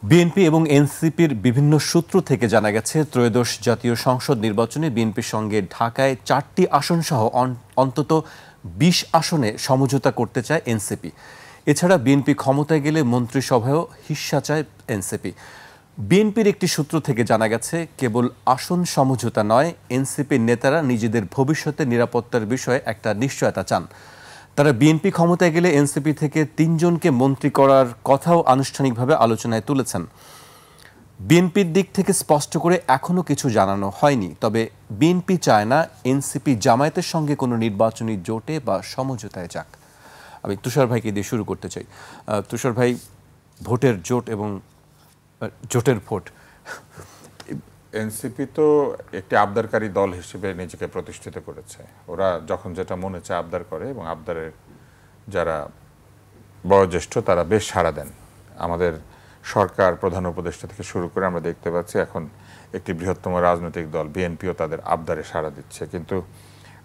BNP এবং এনসিপির বিভিন্ন সূত্র থেকে জানা গেছে ত্রয়োদশ জাতীয় সংসদ নির্বাচনে বিএনপির সঙ্গে ঢাকায় 4টি আসনসহ অন্তত 20 আসনে সমঝোতা করতে চায় এনসিপি। এছাড়া বিএনপি ক্ষমতায় গেলে মন্ত্রিসভায়ও হিস্সা চায় এনসিপি। বিএনপির একটি সূত্র থেকে জানা গেছে কেবল আসন সমঝোতা নয়, এনসিপির নেতারা নিজেদের ভবিষ্যতের নিরাপত্তার বিষয়ে একটা নিশ্চয়তা চান। তারা বিএনপি ক্ষমতায় গেলে এনসিপি থেকে 3 জনকে মন্ত্রী করার কথাও আনুষ্ঠানিকভাবে আলোচনায় তুলেছেন। বিএনপির দিক থেকে স্পষ্ট করে এখনও কিছু জানানো হয়নি, তবে বিএনপি চায় না এনসিপি জামায়াতের সঙ্গে কোনো নির্বাচনী জোটে বা সমঝোতায় যাক। আমি তুষার ভাইকে দিয়ে শুরু করতে চাই। তুষার ভাই, ভোটের জোট এবং জোটের ভোট, এনসিপি তো একটি আবদারকারী দল হিসেবে নিজেকে প্রতিষ্ঠিত করেছে। ওরা যখন যেটা মনে চায় আবদার করে এবং আবদারের যারা বয়োজ্যেষ্ঠ তারা বেশ সাড়া দেন। আমাদের সরকার, প্রধান উপদেষ্টা থেকে শুরু করে আমরা দেখতে পাচ্ছি এখন একটি বৃহত্তম রাজনৈতিক দল বিএনপিও তাদের আবদারে সাড়া দিচ্ছে। কিন্তু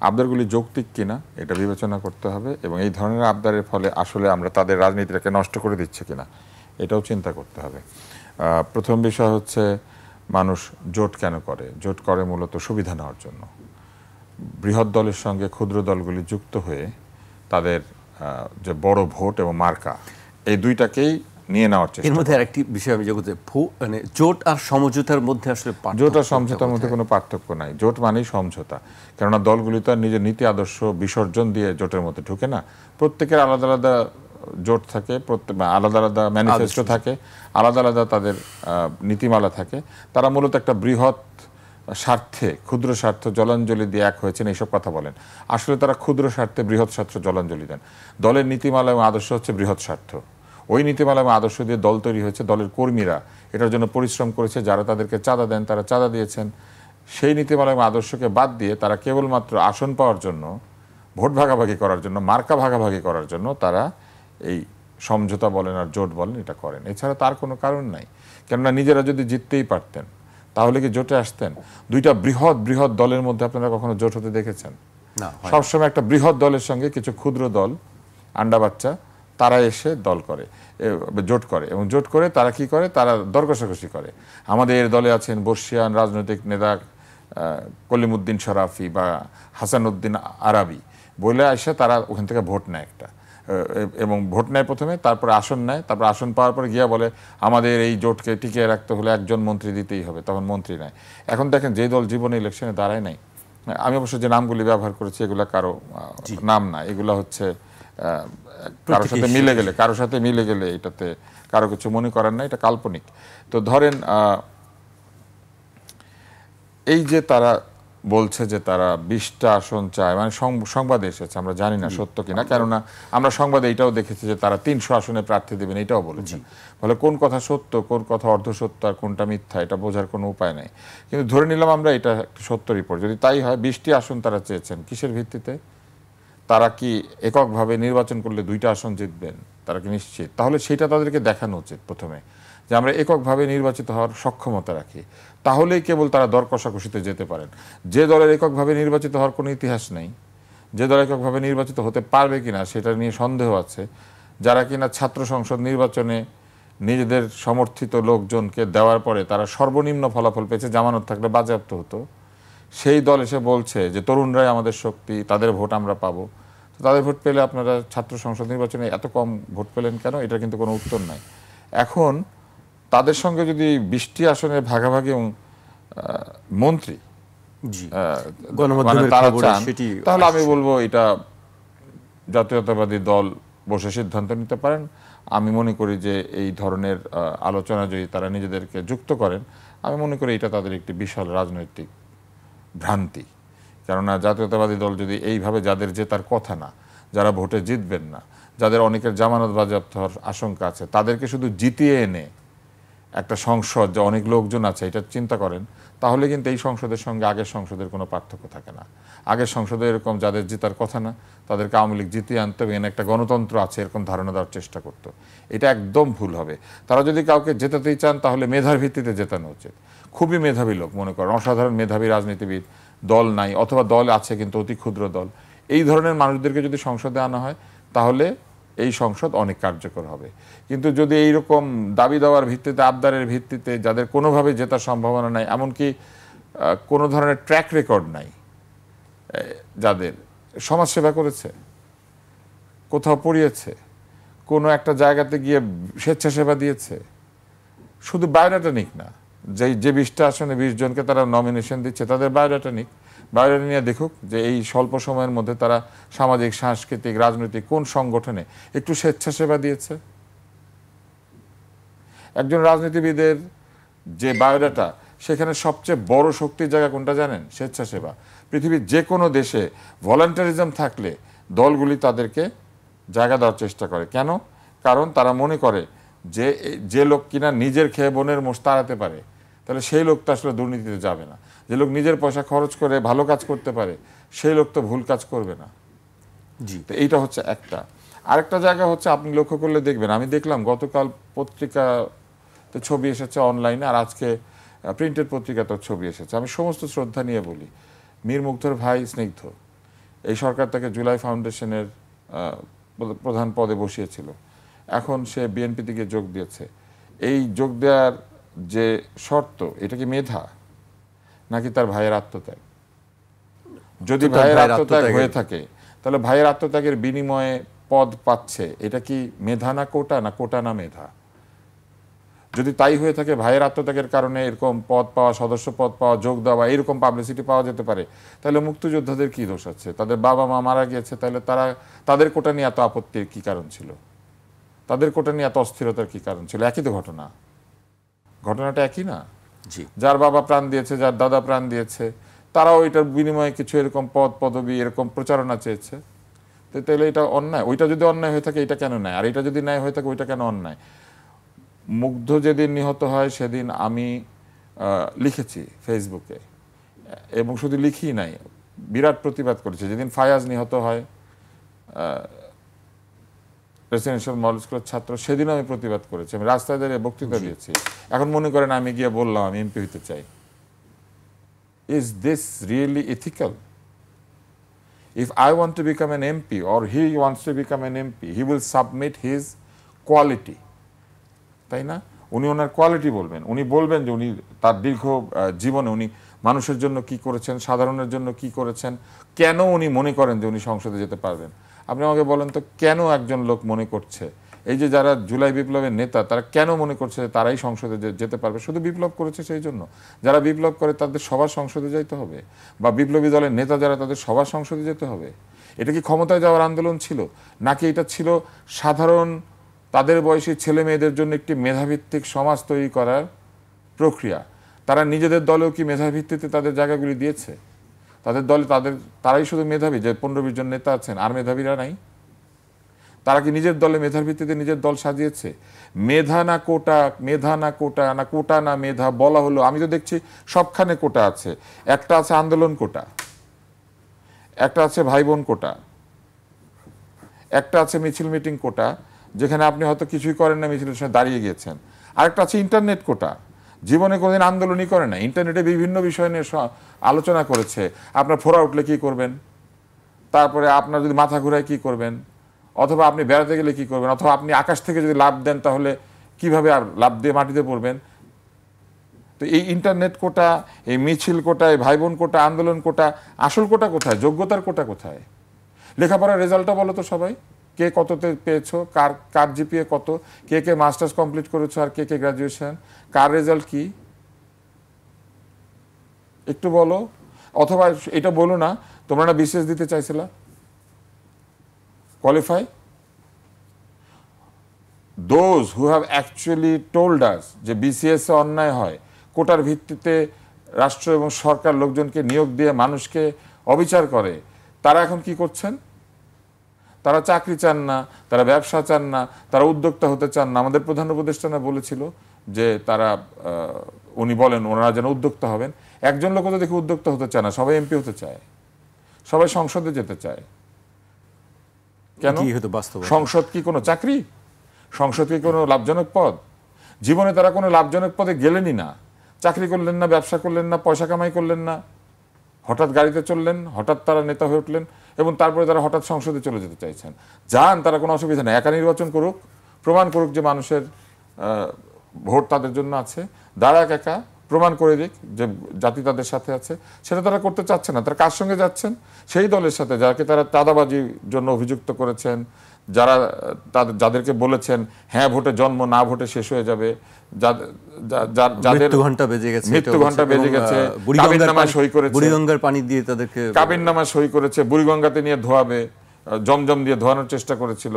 আবদারগুলি যৌক্তিক কিনা এটা বিবেচনা করতে হবে এবং এই ধরনের আবদারের ফলে আসলে আমরা তাদের রাজনীতিটাকে নষ্ট করে দিচ্ছে কিনা এটাও চিন্তা করতে হবে। প্রথম বিষয় হচ্ছে মানুষ জোট কেন করে? জোট করে মূলত সুবিধা নেওয়ার জন্য। বৃহৎ দলের সঙ্গে ক্ষুদ্র দলগুলি যুক্ত হয়ে তাদের যে বড় ভোট এবং মার্কা, এই দুইটাকেই নিয়ে নেওয়ার চেষ্টা। এর মধ্যে আরেকটি বিষয় আমি জগতে মানে জোট আর সমঝোতার মধ্যে আসলে জোট আর সমঝোতার মধ্যে কোনো পার্থক্য নাই। জোট মানেই সমঝোতা, কেননা দলগুলি তো আর নিজের নীতি আদর্শ বিসর্জন দিয়ে জোটের মধ্যে ঢুকে না। প্রত্যেকের আলাদা আলাদা জোট থাকে, আলাদা আলাদা ম্যানিফেস্টো থাকে, আলাদা আলাদা তাদের নীতিমালা থাকে। তারা মূলত একটা বৃহৎ স্বার্থে ক্ষুদ্র স্বার্থ জলাঞ্জলি দিয়ে এক হয়েছেন এইসব কথা বলেন। আসলে তারা ক্ষুদ্র স্বার্থে বৃহৎ স্বার্থ জলাঞ্জলি দেন। দলের নীতিমালা এবং আদর্শ হচ্ছে বৃহৎ স্বার্থ। ওই নীতিমালা এবং আদর্শ দিয়ে দল তৈরি হয়েছে। দলের কর্মীরা এটার জন্য পরিশ্রম করেছে, যারা তাদেরকে চাঁদা দেন তারা চাঁদা দিয়েছেন। সেই নীতিমালা এবং আদর্শকে বাদ দিয়ে তারা কেবলমাত্র আসন পাওয়ার জন্য, ভোট ভাগাভাগি করার জন্য, মার্কা ভাগাভাগি করার জন্য তারা এই সমঝোতা বলেন আর জোট বলেন এটা করেন। এছাড়া তার কোনো কারণ নাই। কেননা নিজেরা যদি জিততেই পারতেন তাহলে কি জোটে আসতেন? দুইটা বৃহৎ বৃহৎ দলের মধ্যে আপনারা কখনো জোট হতে দেখেছেন? না। সবসময় একটা বৃহৎ দলের সঙ্গে কিছু ক্ষুদ্র দল, আন্ডা বাচ্চা, তারা এসে দল করে, জোট করে। এবং জোট করে তারা কি করে? তারা দর কষাকষি করে। আমাদের দলে আছেন বর্ষিয়ান রাজনৈতিক নেতা কলিমুদ্দিন শরাফি বা হাসানুদ্দিন আরাবি বলে এসে তারা ওখান থেকে ভোট নেয় একটা, এবং ভোট নেয় প্রথমে, তারপরে আসন নেয়, তারপর আসন পাওয়ার পরে গিয়া বলে আমাদের এই জোটকে টিকিয়ে রাখতে হলে একজন মন্ত্রী দিতেই হবে, তখন মন্ত্রী নেয়। এখন দেখেন যে দল জীবনে ইলেকশনে দাঁড়ায় নাই, আমি অবশ্য যে নামগুলি ব্যবহার করেছি এগুলা কারো নাম না, এগুলা হচ্ছে কারোর সাথে মিলে গেলে এটাতে কারো কিছু মনে করার না, এটা কাল্পনিক। তো ধরেন এই যে তারা বলছে যে তারা 20টা আসন চায়, মানে সংবাদে এসেছে, আমরা জানি না সত্য কিনা, কেননা আমরা সংবাদে এটাও দেখেছি যে তারা 300 আসনে প্রার্থী দেবেন, এটাও বলেছেন। ফলে কোন কথা সত্য, কোন কথা অর্ধসত্য আর কোনটা মিথ্যা এটা বোঝার কোনো উপায় নেই। কিন্তু ধরে নিলাম আমরা এটা সত্য রিপোর্ট, যদি তাই হয় 20টি আসন তারা চেয়েছেন, কিসের ভিত্তিতে? তারা কি এককভাবে নির্বাচন করলে 2টা আসন জিতবেন? তারা কি নিশ্চিত? তাহলে সেটা তাদেরকে দেখানো উচিত প্রথমে, যে আমরা এককভাবে নির্বাচিত হওয়ার সক্ষমতা রাখি। তাহলেই কেবল তারা দর কষাকষিতে যেতে পারেন। যে দলের এককভাবে নির্বাচিত হওয়ার কোনো ইতিহাস নেই, যে দল এককভাবে নির্বাচিত হতে পারবে কিনা সেটা নিয়ে সন্দেহ আছে, যারা কিনা ছাত্র সংসদ নির্বাচনে নিজেদের সমর্থিত লোকজনকে দেওয়ার পরে তারা সর্বনিম্ন ফলাফল পেয়েছে, জামানত থাকলে বাজেয়াপ্ত হতো, সেই দল এসে বলছে যে তরুণরাই আমাদের শক্তি, তাদের ভোট আমরা পাবো। তাদের ভোট পেলে আপনারা ছাত্র সংসদ নির্বাচনে এত কম ভোট পেলেন কেন? এটা কিন্তু কোনো উত্তর নাই। এখন তাদের সঙ্গে যদি 20টি আসনের ভাগাভাগি এবং মন্ত্রী তারা চান, তাহলে আমি বলবো এটা জাতীয়তাবাদী দল বসে সিদ্ধান্ত নিতে পারেন। আমি মনে করি যে এই ধরনের আলোচনা যদি তারা নিজেদেরকে যুক্ত করেন, আমি মনে করি এটা তাদের একটি বিশাল রাজনৈতিক ভ্রান্তি। কেননা জাতীয়তাবাদী দল যদি এইভাবে, যাদের জেতার কথা না, যারা ভোটে জিতবেন না, যাদের অনেকের জামানত বাজেয়াপ্ত হওয়ার আশঙ্কা আছে, তাদেরকে শুধু জিতিয়ে এনে একটা সংসদ, যে অনেক লোকজন আছে, এটা চিন্তা করেন, তাহলে কিন্তু এই সংসদের সঙ্গে আগের সংসদের কোনো পার্থক্য থাকে না। আগের সংসদে এরকম যাদের জেতার কথা না তাদেরকে আওয়ামী লীগ জিতিয়ে আনতে হবে, এনে একটা গণতন্ত্র আছে এরকম ধারণা দেওয়ার চেষ্টা করতো। এটা একদম ভুল হবে। তারা যদি কাউকে জেতাতেই চান তাহলে মেধার ভিত্তিতে জেতানো উচিত। খুবই মেধাবী লোক, মনে করেন অসাধারণ মেধাবী রাজনীতিবিদ, দল নাই অথবা দল আছে কিন্তু অতি ক্ষুদ্র দল, এই ধরনের মানুষদেরকে যদি সংসদে আনা হয় তাহলে এই সংসদ অনেক কার্যকর হবে। কিন্তু যদি এইরকম দাবি দেওয়ার ভিত্তিতে, আবদারের ভিত্তিতে, যাদের কোনোভাবে জেতার সম্ভাবনা নাই, এমনকি কোনো ধরনের ট্র্যাক রেকর্ড নাই, যাদের সমাজসেবা করেছে, কোথাও পড়িয়েছে, কোনো একটা জায়গাতে গিয়ে স্বেচ্ছাসেবা দিয়েছে, শুধু বায়োডাটা নিক না, যে 20টা আসনে 20 জনকে তারা নমিনেশন দিচ্ছে, তাদের বায়োডাটা নিক, বায়োডাটা নিয়ে দেখুক যে এই স্বল্প সময়ের মধ্যে তারা সামাজিক, সাংস্কৃতিক, রাজনৈতিক কোন সংগঠনে একটু স্বেচ্ছাসেবা দিয়েছে। একজন রাজনীতিবিদের যে বায়োডাটা, সেখানে সবচেয়ে বড় শক্তির জায়গা কোনটা জানেন? স্বেচ্ছাসেবা। পৃথিবীর যে কোনো দেশে ভলান্টারিজম থাকলে দলগুলি তাদেরকে জায়গা দেওয়ার চেষ্টা করে। কেন? কারণ তারা মনে করে যে লোক কিনা নিজের খেয়ে বোনের মোষ তাড়াতে পারে, তাহলে সেই লোক তো আসলে দুর্নীতিতে যাবে না। যে লোক নিজের পয়সা খরচ করে ভালো কাজ করতে পারে, সেই লোক তো ভুল কাজ করবে না। জি, তো এইটা হচ্ছে একটা। আরেকটা জায়গা হচ্ছে, আপনি লক্ষ্য করলে দেখবেন, আমি দেখলাম গতকাল পত্রিকাতে ছবি এসেছে অনলাইনে, আর আজকে প্রিন্টেড পত্রিকাতেও ছবি এসেছে। আমি সমস্ত শ্রদ্ধা নিয়ে বলি, মীর মুগ্ধর ভাই স্নিগ্ধ, এই সরকার তাকে জুলাই ফাউন্ডেশনের প্রধান পদে বসিয়েছিল, এখন সে বিএনপিতে গিয়ে যোগ দিয়েছে। এই যোগ দেওয়ার যে শর্ত, এটা কি মেধা নাকি তার ভাইয়ের আত্মত্যাগ? যদি ভাইয়ের আত্মত্যাগ হয়ে থাকে, তাহলে ভাইয়ের আত্মত্যাগের বিনিময়ে পদ পাচ্ছে, এটা কি মেধা না কোটা, না কোটা না মেধা? যদি তাই হয়ে থাকে, ভাইয়ের আত্মত্যাগের কারণে এরকম পদ পাওয়া, সদস্য পদ পাওয়া, যোগ দেওয়া, এরকম পাবলিসিটি পাওয়া যেতে পারে, তাহলে মুক্তিযোদ্ধাদের কি দোষ আছে? তাদের বাবা মা মারা গিয়েছে, তাহলে তাদের কোটা নিয়ে এত আপত্তির কি কারণ ছিল? তাদের কোটা নিয়ে এত অস্থিরতার কি কারণ ছিল? একই তো ঘটনাটা একই না? জি, যার বাবা প্রাণ দিয়েছে, যার দাদা প্রাণ দিয়েছে, তারাও এটার বিনিময়ে কিছু এরকম পদ পদবি, এরকম প্রচারণা চেয়েছে। তাহলে এটা অন্যায়? ওইটা যদি অন্যায় হয়ে থাকে, এটা কেন নেয়? আর এটা যদি ন্যায় হয়ে থাকে, ওইটা কেন অন্যায়? মুগ্ধ যেদিন নিহত হয়, সেদিন আমি লিখেছি ফেসবুকে, এবং শুধু লিখি নাই, বিরাট প্রতিবাদ করেছি। যেদিন ফায়াজ নিহত হয়, রেসিডেন্সিয়াল মডেল স্কুলের ছাত্র, সেদিনও আমি প্রতিবাদ করেছি, আমি রাস্তায় দাঁড়িয়ে বক্তৃতা দিয়েছি। এখন মনে করেন আমি গিয়ে বললাম আমি এমপি হইতে চাই। Is this really ethical? If I want to become an MP or he wants to become an MP, he will submit his quality, তাই না? উনি ওনার কোয়ালিটি বলবেন, উনি বলবেন যে উনি তার দীর্ঘ জীবনে উনি মানুষের জন্য কি করেছেন, সাধারণের জন্য কি করেছেন, কেন উনি মনে করেন যে উনি সংসদে যেতে পারবেন। আপনি আমাকে বলেন তো, কেন একজন লোক মনে করছে, এই যে যারা জুলাই বিপ্লবের নেতা, তারা কেন মনে করছে যে তারাই সংসদে যেতে পারবে? শুধু বিপ্লব করেছে সেই জন্য? যারা বিপ্লব করে তাদের সবার সংসদে যাইতে হবে? বা বিপ্লবী দলের নেতা যারা, তাদের সবার সংসদে যেতে হবে? এটা কি ক্ষমতায় যাওয়ার আন্দোলন ছিল, নাকি এটা ছিল সাধারণ তাদের বয়সী ছেলে মেয়েদের জন্য একটি মেধাভিত্তিক সমাজ তৈরি করার প্রক্রিয়া? তারা নিজেদের দলেও কি মেধাভিত্তিতে তাদের জায়গাগুলি দিয়েছে? তাদের দলে তারাই শুধু মেধাবী, যে 15-20 জন নেতা আছেন, আর মেধাবীরা নাই? তারা কি নিজের দলে মেধার ভিত্তিতে নিজের দল সাজিয়েছে? মেধা না কোটা, মেধা না কোটা, না কোটা না মেধা বলা হলো, আমি তো দেখছি সবখানে কোটা আছে। একটা আছে আন্দোলন কোটা, একটা আছে ভাই বোন কোটা, একটা আছে মিছিল মিটিং কোটা, যেখানে আপনি হয়তো কিছুই করেন না, মিছিলের সময় দাঁড়িয়ে গিয়েছেন। আরেকটা আছে ইন্টারনেট কোটা, জীবনে কোনোদিন আন্দোলনই করে না, ইন্টারনেটে বিভিন্ন বিষয় নিয়ে আলোচনা করেছে। আপনার ফোরা উঠলে কি করবেন, তারপরে আপনার যদি মাথা ঘুরায় কি করবেন, অথবা আপনি বেড়াতে গেলে কি করবেন, অথবা আপনি আকাশ থেকে যদি লাফ দেন তাহলে কিভাবে আর লাফ দিয়ে মাটিতে পড়বেন। তো এই ইন্টারনেট কোটা, এই মিছিল কোটা, এই ভাই বোন কোটা, আন্দোলন কোটা, আসল কোটা কোথায়? যোগ্যতার কোটা কোথায়? লেখাপড়ার রেজাল্টটা বলো তো সবাই, কে কততে পেয়েছো, কার জিপিএ কত, কে মাস্টার্স কমপ্লিট করেছো, আর কে গ্রাজুয়েশন, কার রেজাল্ট কি, একটু বলো। অথবা এটা বলো না, তোমরা না বিসিএস দিতে চাইছিলা, qualify. Those who have actually told us যে বিসিএস এ অন্যায় হয়, কোটার ভিত্তিতে রাষ্ট্র এবং সরকার লোকজনকে নিয়োগ দিয়ে মানুষকে অবিচার করে, তারা এখন কি করছেন? তারা চাকরি চান না, তারা ব্যবসা চান না, তারা উদ্যোক্তা হতে চান না। আমাদের প্রধান উপদেষ্টা না বলেছিল যে তারা, উনি বলেন ওনারা যেন উদ্যোক্তা হবেন। একজন লোক তো দেখি উদ্যোক্তা হতে চায় না, সবাই এমপি হতে চায়, সবাই সংসদে যেতে চায়। কেন? সংসদ কি কোনো চাকরি? সংসদ কি কোনো লাভজনক পদ? জীবনে তারা কোনো লাভজনক পদে গেলেনই না, চাকরি করলেন না, ব্যবসা করলেন না, পয়সা কামাই করলেন না, হঠাৎ গাড়িতে চললেন, হঠাৎ তারা নেতা হয়ে উঠলেন। এবং তারপরে তারা হঠাৎ সংসদে চলে যেতে চাইছেন। যান, তারা কোনো অসুবিধা নেই, একা নির্বাচন করুক, প্রমাণ করুক যে মানুষের ভোট তাদের জন্য আছে, দাঁড়াক একা, প্রমাণ করে দিক যে জাতি তাদের সাথে আছে। সেটা তারা করতে চাচ্ছে না। তারা কার সঙ্গে যাচ্ছেন? সেই দলের সাথে যাকে তারা চাঁদাবাজির জন্য অভিযুক্ত করেছেন, যাদেরকে বলেছেন হ্যাঁ ভোটে জন্ম, না ভোটে শেষ হয়ে যাবে, যাদের মৃত্যু ঘন্টা বেজে গেছে, কাবিননামা সই করেছে, বুড়িগঙ্গার পানি দিয়ে তাদেরকে কাবিননামা সই করেছে, বুড়িগঙ্গাতে নিয়ে ধোয়াবে, জমজম দিয়ে ধোয়ানোর চেষ্টা করেছিল।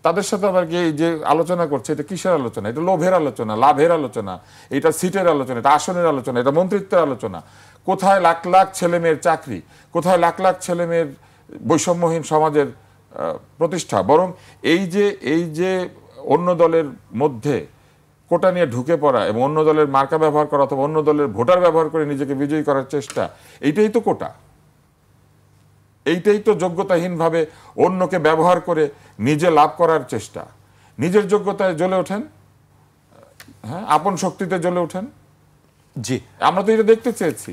তাদের সাথে আবার কি যে আলোচনা করছে, এটা কিসের আলোচনা? এটা লোভের আলোচনা, লাভের আলোচনা, এটা সিটের আলোচনা, এটা আসনের আলোচনা, এটা মন্ত্রিত্বের আলোচনা। কোথায় লাখ লাখ ছেলে মেয়ের চাকরি, কোথায় লাখ লাখ ছেলে মেয়ের বৈষম্যহীন সমাজের প্রতিষ্ঠা? বরং এই যে অন্য দলের মধ্যে কোটা নিয়ে ঢুকে পড়া এবং অন্য দলের মার্কা ব্যবহার করা অথবা অন্য দলের ভোটার ব্যবহার করে নিজেকে বিজয়ী করার চেষ্টা, এইটাই তো কোটা। এইটাই তো যোগ্যতাহীনভাবে অন্যকে ব্যবহার করে নিজে লাভ করার চেষ্টা। নিজের যোগ্যতায় জ্বলে ওঠেন, হ্যাঁ, আপন শক্তিতে জ্বলে ওঠেন। জি, আমরা তো এটা দেখতে চেয়েছি।